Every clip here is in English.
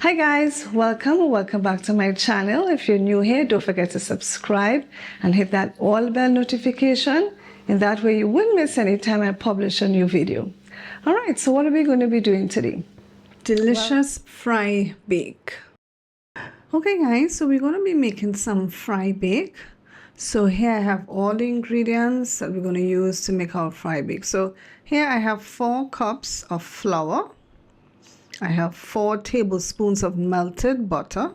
Hi guys, welcome back to my channel. If you're new here, don't forget to subscribe and hit that all bell notification. In that way you won't miss any time I publish a new video. All right, so what are we going to be doing today? Delicious fry bake. Okay guys, so we're going to be making some fry bake. So here I have all the ingredients that we're going to use to make our fry bake. So here I have 4 cups of flour. I have 4 tablespoons of melted butter.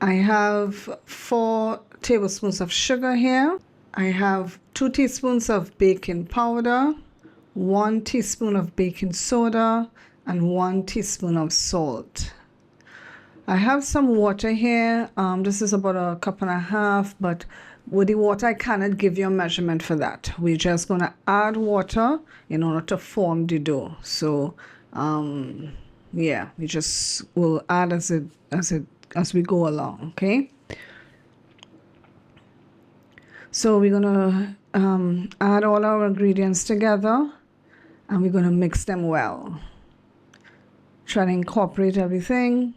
I have 4 tablespoons of sugar here. I have 2 teaspoons of baking powder, 1 teaspoon of baking soda, and 1 teaspoon of salt. I have some water here. This is about a cup and a half, but with the water I cannot give you a measurement for that. We're just going to add water in order to form the dough. So yeah, we just will add as we go along. Okay, so we're gonna add all our ingredients together and we're gonna mix them well. Try to incorporate everything.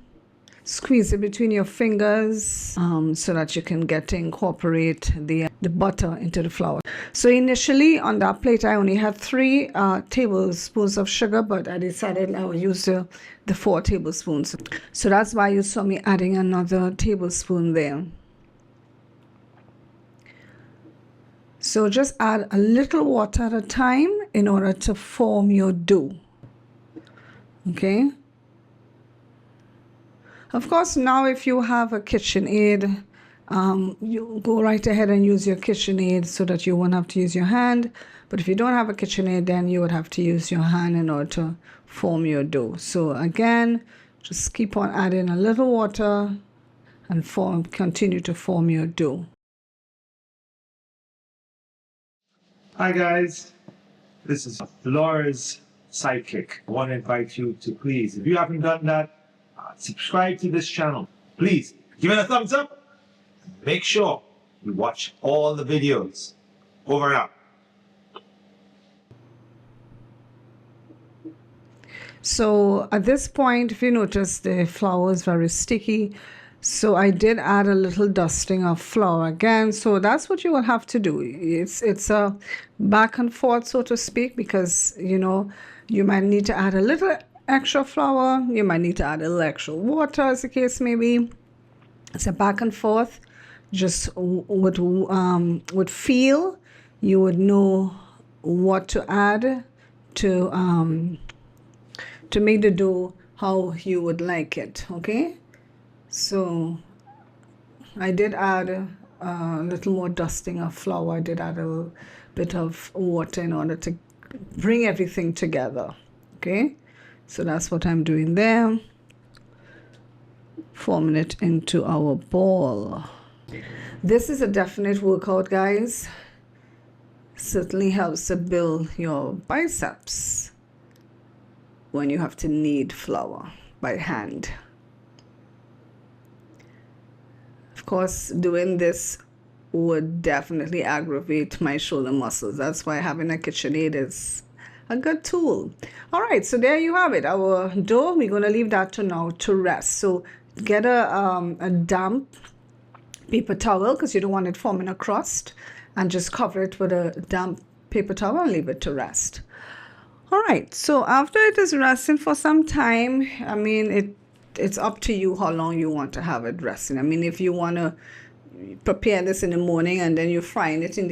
Squeeze it between your fingers so that you can get to incorporate the butter into the flour. So initially on that plate I only had 3 tablespoons of sugar, but I decided I would use the 4 tablespoons. So that's why you saw me adding another tablespoon there. So just add a little water at a time in order to form your dough. Okay. Of course, now if you have a KitchenAid, you go right ahead and use your KitchenAid so that you won't have to use your hand. But if you don't have a KitchenAid, then you would have to use your hand in order to form your dough. So again, just keep on adding a little water and continue to form your dough. Hi guys, this is Laura's sidekick. I want to invite you to please, if you haven't done that, subscribe to this channel. Please give it a thumbs up. Make sure you watch all the videos. Over and out. So at this point, if you notice, the flour is very sticky. So I did add a little dusting of flour again. So that's what you will have to do. It's a back and forth, so to speak, because you know you might need to add a little extra flour, you might need to add a little extra water, as the case may be. It's a back and forth. Just would feel, you would know what to add to make the dough how you would like it. Okay, so I did add a little more dusting of flour. I did add a little bit of water in order to bring everything together. Okay, so that's what I'm doing there, forming it into our ball. This is a definite workout, guys. Certainly helps to build your biceps when you have to knead flour by hand. Of course, doing this would definitely aggravate my shoulder muscles. That's why having a KitchenAid is a good tool. All right, so there you have it. Our dough, we're going to leave that to rest. So get a damp paper towel, because you don't want it forming a crust, and just cover it with a damp paper towel and leave it to rest. All right, so after it is resting for some time, I mean, it's up to you how long you want to have it resting. I mean, if you want to prepare this in the morning and then you're frying it in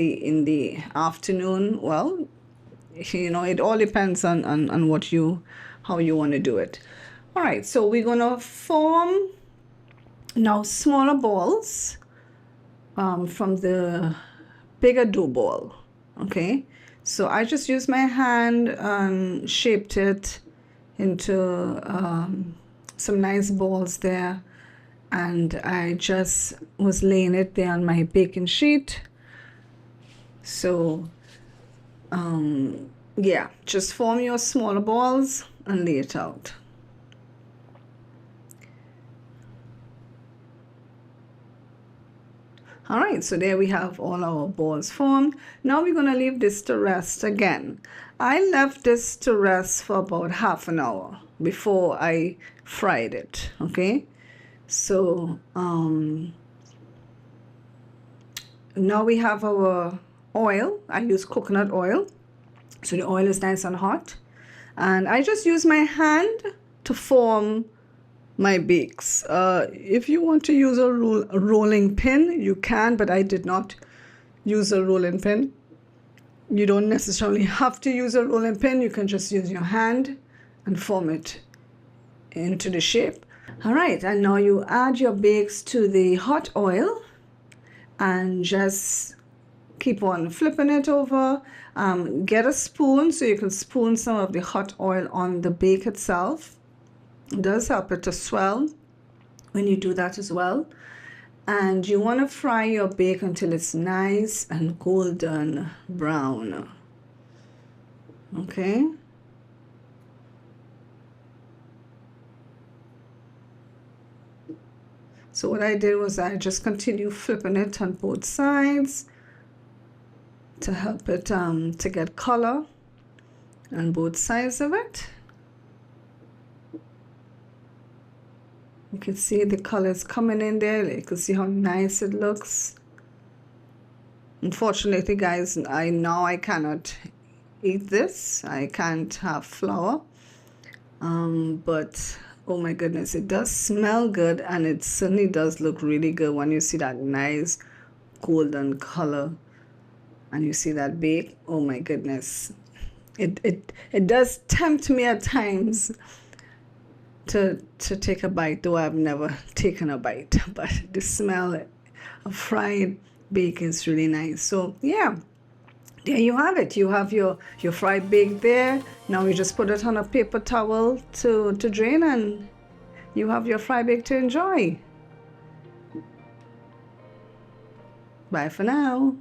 the afternoon, well, you know, it all depends on how you want to do it. All right, so we're going to form now smaller balls from the bigger dough ball. Okay, so I just used my hand and shaped it into some nice balls there, and I just was laying it there on my baking sheet. So yeah, just form your smaller balls and lay it out. All right, so there we have all our balls formed. Now we're going to leave this to rest again. I left this to rest for about half an hour before I fried it, okay? So now we have our oil. I use coconut oil, so the oil is nice and hot. And I just use my hand to form my bakes. If you want to use a rolling pin, you can, but I did not use a rolling pin. You don't necessarily have to use a rolling pin. You can just use your hand and form it into the shape. All right, and now you add your bakes to the hot oil and just keep on flipping it over. Get a spoon so you can spoon some of the hot oil on the bake itself. It does help it to swell when you do that as well. And you want to fry your bake until it's nice and golden brown. Okay. So what I did was I just continue flipping it on both sides to help it to get color on both sides of it. You can see the colors coming in there. You can see how nice it looks. Unfortunately, guys, I cannot eat this. I can't have flour. But oh my goodness, it does smell good, and it certainly does look really good when you see that nice golden color and you see that bake. Oh my goodness. It does tempt me at times to take a bite, though I've never taken a bite, but the smell of fried bacon is really nice. So yeah, there you have it. You have your fried bake there. Now you just put it on a paper towel to drain, and you have your fried bake to enjoy. Bye for now.